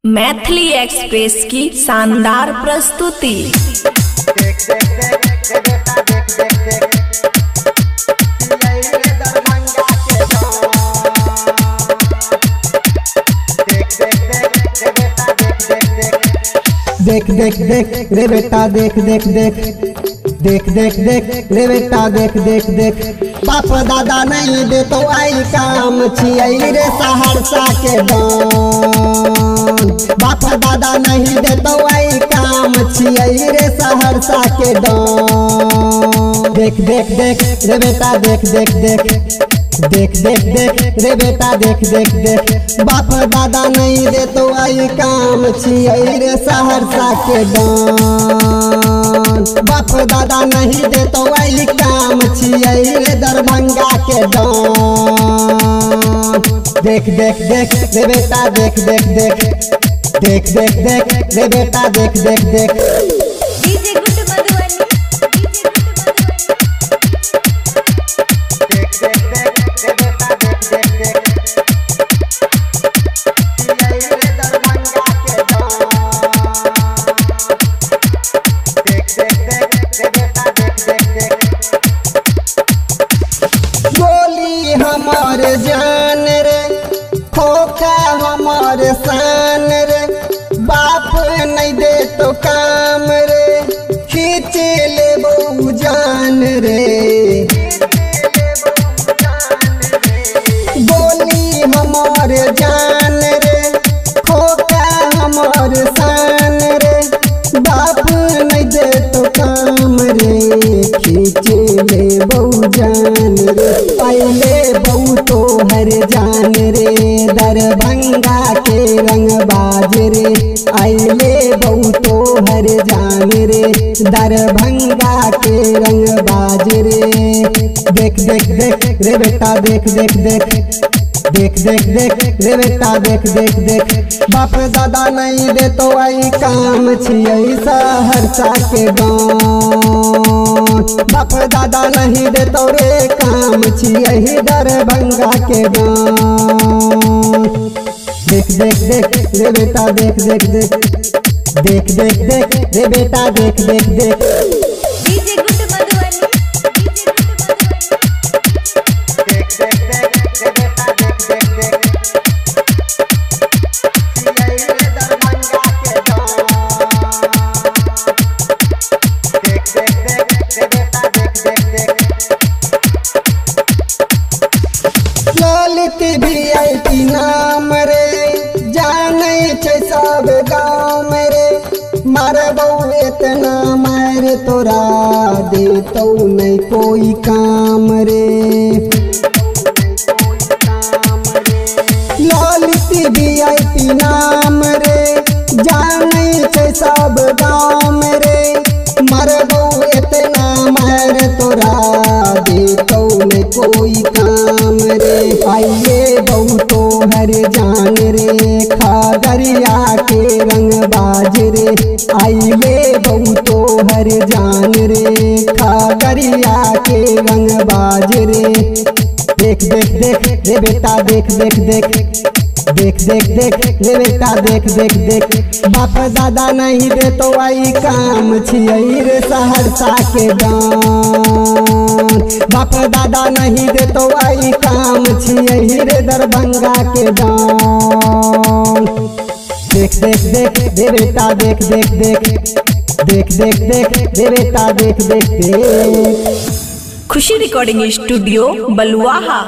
Maithili express की शानदार प्रस्तुति। देख देख देख रे बेटा देख देख देख देख देख देख रे बेटा देख देख देख बाप दादा नहीं दे तो आई काम छियै रे सहरसा के डॉन। बाप दादा नहीं दे तो आई काम छियै रे सहरसा के डॉन। देख देख देख रे बेटा देख देख देख देख देख देख रे बेटा देख देख देख बाप दादा नहीं दे तो आई काम छियै रे सहरसा के डॉन। बाप दादा नहीं दे तो आई काम छियै रे दरभंगा के डॉन। देख देख देख रे बेटा देख देख देख देख देख देख रे बेटा देख देख देख हमारे जान रे खोखा हमारे शान रे बाप नहीं दे तो काम रे खींच ले बहु जान रे। बोली हमारे जान रे खोखा हमारे शान रे बाप नहीं दे तो काम रे खींच ले बहु जान रे। पहले बहु तो हर जान रे दरभंगा के रंगबाज रे आइले बहु तो हर जान रे दरभंगा के रंगबाज रे। देख देख देख रे बेटा देख देख देख देख देख देख रे बेटा देख देख देख बाप दादा नहीं दे तो आई काम छियै सहरसा के गाँव। बाप दादा नहीं दे तो रे काम छियै दरभंगा के गाँव। देख देख देख रे बेटा देख देख देख देख देख देख रे बेटा देख देख देख ललित VIP नाम रे जाने छे सब गाँव में रे मारबो इतना मार तोरा दे तो नहीं कोई काम रे। ललित VIP नाम रे जाने छे सब गाँव में रे मारबो इतना मार तोरा दे तो नहीं कोई काम रे। आइए बहु तो हर जान रे खगड़िया के रंगबाज रे आइए बहु तो हर जान रे खगड़िया के रंगबाज रे। देख देख देख रे बेटा देख देख देख देख देख देख रे बेटा देख देख देख बाप दादा नहीं दे तो आई काम छियै रे सहरसा के गाँव। बाप दादा नहीं दे तो आई काम छियै रे दरभंगा के गाँव। देख देख देख रे बेटा देख देख देख देख देख देख रे बेटा देख देख देख। खुशी रिकॉर्डिंग स्टूडियो बलुआहा।